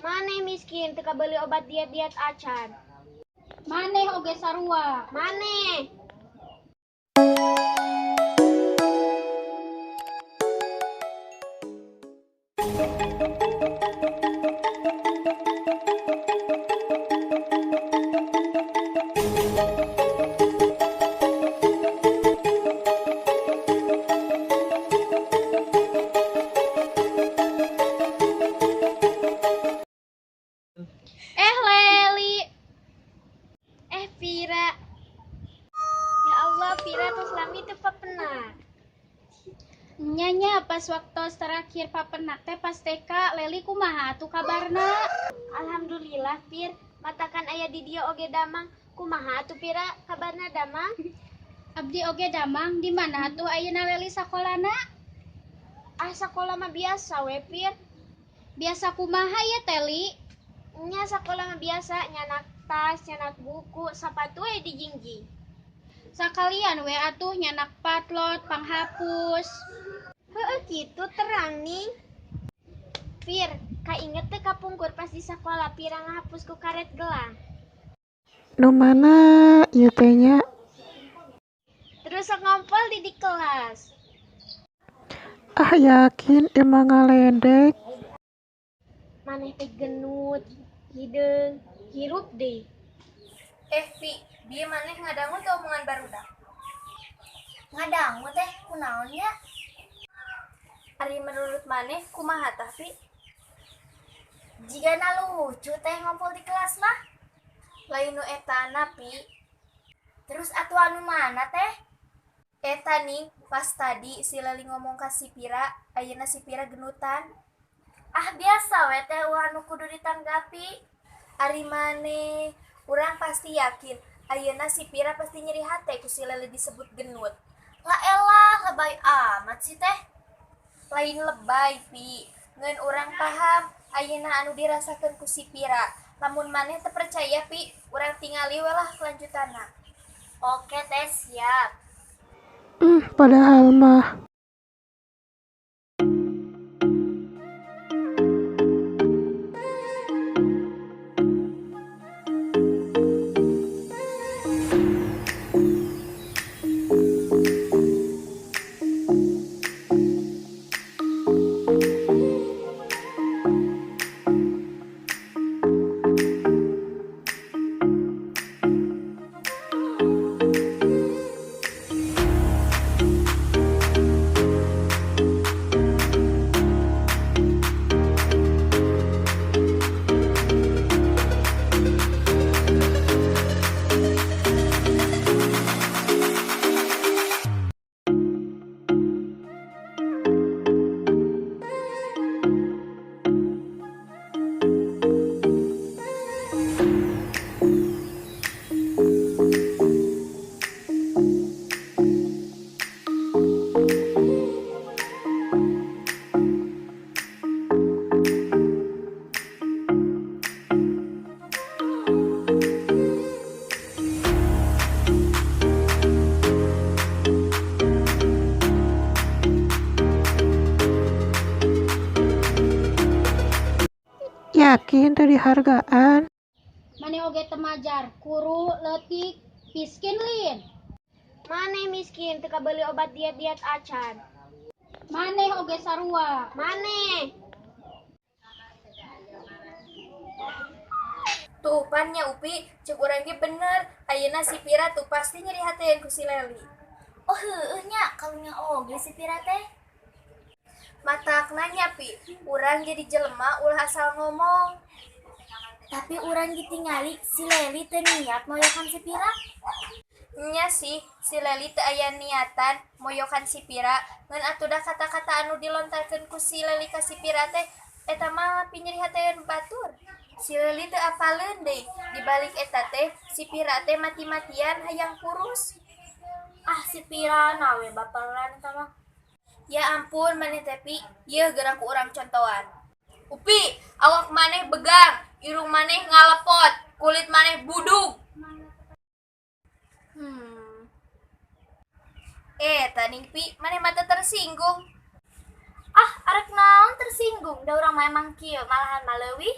Maneh miskin teka beli obat diet-diet acan. Maneh oge sarua. Maneh. Leli. Vira. Ya Allah, Vira tuh selama itu papenak. Nyanya pas waktu terakhir papenak teh pas TK Leli kumaha atuh kabarna? Alhamdulillah, Pir. Matakan ayah di dia oge damang. Kumaha atuh Pira kabarna damang? Abdi oge damang di mana atuh ayeuna Leli sakolana? Sakolah mah biasa we, Pir. Biasa kumaha ya Teli? Nya sakolah mah biasa, nyanak tas, nyanak buku, sapatu we dijingjing. Sakalian we atuh nyanak patlot, panghapus. Heeh kitu terang nih. Pir, inget teh kapungkur pas di sekolah Pira ngahapus ku karet gelang. Nu mana ieu teh nya? Terus sok ngompol di kelas. Yakin emang ngaledek. Maneh teh genut, hideung, hirup deui. Vi, dia maneh ngadangu teh omongan barudak. Ngadangu teh kunaon nya? Ari menurut maneh kumaha tah, Vi? Jigana lucu teh ngompol di kelas mah. Lain nu etana, Vi. Terus atuh anu mana teh? Eta nih, pas tadi si Leli ngomong ka si Pira, ayeuna si Pira genutan. Biasa we teh anu kudu ditanggapi. Ari maneh, urang pasti yakin ayeuna si Pira pasti nyeri hate ku si Leli disebut genut. Lah elah, lebay amat sih teh. Lain lebay, Vi. Ngeun urang paham ayeuna anu dirasakeun ku si Pira. Lamun maneh teu percaya, Vi, urang tingali we lah kelanjutanna. Oke teh, siap. Padahal mah yakin teu dihargaan. Maneh oge temajar, kuru, leutik, miskin lin. Maneh miskin teka beli obat diet-diet acan. Maneh oge sarua. Maneh. Tuh pannya Upi, cek urang ge bener. Ayeuna si Pira tuh pasti nyeri hateun ku si Leli. Oh heueuh nya, kalunya oge si Pira teh. Matakna nya, Pi, urang jadi jelema ulah asal ngomong. Tapi urang ditingali si Leli teu niat moyokan si Pira. Nya sih, si Leli teu aya niatan moyokan si Pira. Ngan atuh da kata-kata anu dilontarkeun ku si Leli ka si Pira teh eta mah pi nyeri hateun batur. Si Leli teu apaleun deui, dibalik eta teh si Pira teh mati-matian hayang kurus. Si Pira nawe baperan eta mah. Ya ampun maneh teh Pi, ieu geura ku urang contohan. Upi, awak maneh begang, irung maneh ngalepot, kulit maneh budug. Taning Pi, maneh mata tersinggung. Arek naon tersinggung, da urang mah emang kieu malahan maleuwih.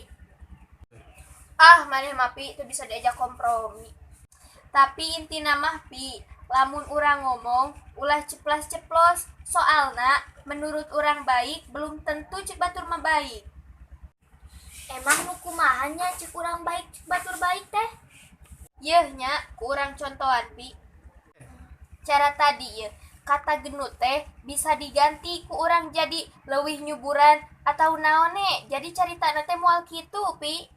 Ah, maneh mah Pi, itu bisa diajak kompromi. Tapi intina mah Pi, lamun urang ngomong, ulah ceplas-ceplos. Soalna, menurut orang baik, belum tentu cek batur mah baik. Emang nu kumahannya cek urang baik cek batur baik teh? Yeuh nya, ku urang contohan Pi. Cara tadi ya, kata genut teh bisa diganti ku urang jadi leuwih nyuburan atau naone. Jadi caritana teh moal kitu Pi.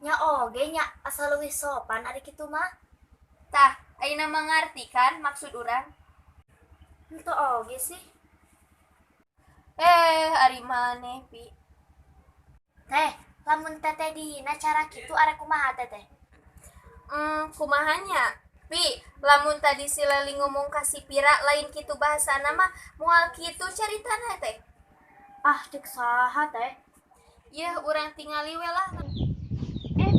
Nya oge nya asal leuwih sopan ari kitu mah. Tah, ayeuna mengarti kan maksud urang? Henteu oge sih. Ari maneh Pi. Teh, lamun teteh dihina cara kitu arek kumaha teteh? Kumahanya? Pi, lamun tadi si Leli ngomong ka si Pira lain kitu bahasana mah moal kitu caritana teh. Ah, cek saha teh? Yeuh urang tingali we lah.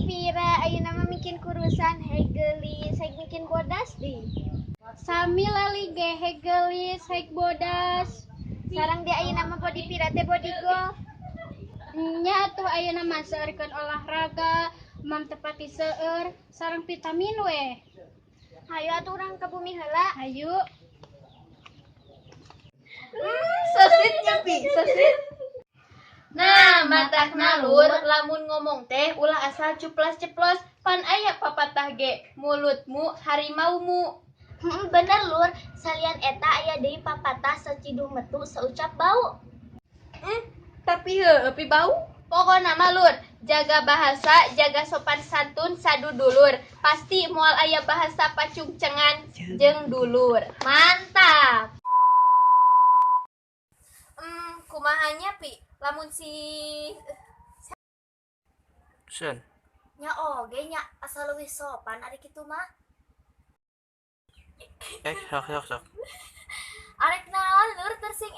Pira, ayeuna mah bikin kurusan hegelis, saya bikin bodas di. Sami lali ge hegelis, heg bodas. Sarang dia ayeuna mah body Pira teh body goal. Nya tuh ayeuna mah saeureun olahraga, mam tepati seueur, sareng vitamin we. Hayu atuh urang ke bumi heula. Hayu. Sositnya Pi, sosit. Nah, matakna lur, lamun ngomong teh ulah asal cuplas-ceplos, pan aya papatah ge, mulutmu harimaumu. Bener lur, salian eta aya deui papatah sacidung metu saucap bau. Tapi Pi bau. Pokona mah lur, jaga bahasa, jaga sopan santun sadudulur. Pasti moal aya bahasa pacungcengan jeung dulur. Mantap. Kumahanya Pi, lamun si Sen, Nya oge nya asal leuwih sopan ari kitu mah. sok. Arek naon lur tersing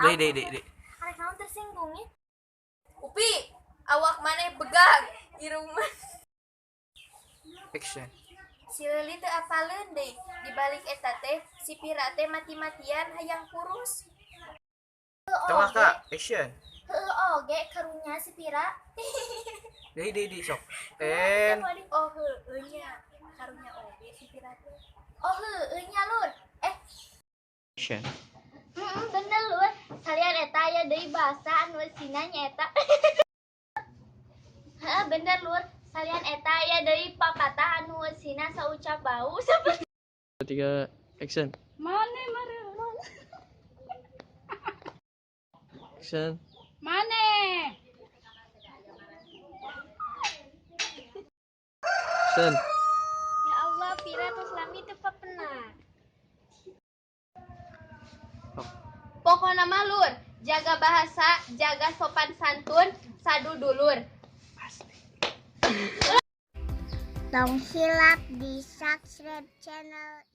Dei. Arek naon tersinggungnya? Upi, awak maneh begang irung mah. Action. Si Leli teh apaleun deui, di balik eta teh si Pira teh mati-matian hayang kurus. Tengah kak, action. Heueuh oge karunya si Pira. Dei sok. And Oh heueuh nya, karunya oge si Pira teh. Oh heueuh nya lur. action. Bener lur, salian eta aya deui bahasa anu eusina nyaeta. Heeh, bener lur, salian eta aya deui papatah anu eusina saucap bau. 3, action. Mane mare. Action. Mane. Action. Ya Allah, Pira tos lami teu papenah. Pokona mah lur, jaga bahasa, jaga sopan santun sadudulur. Dong hilap di subscribe channel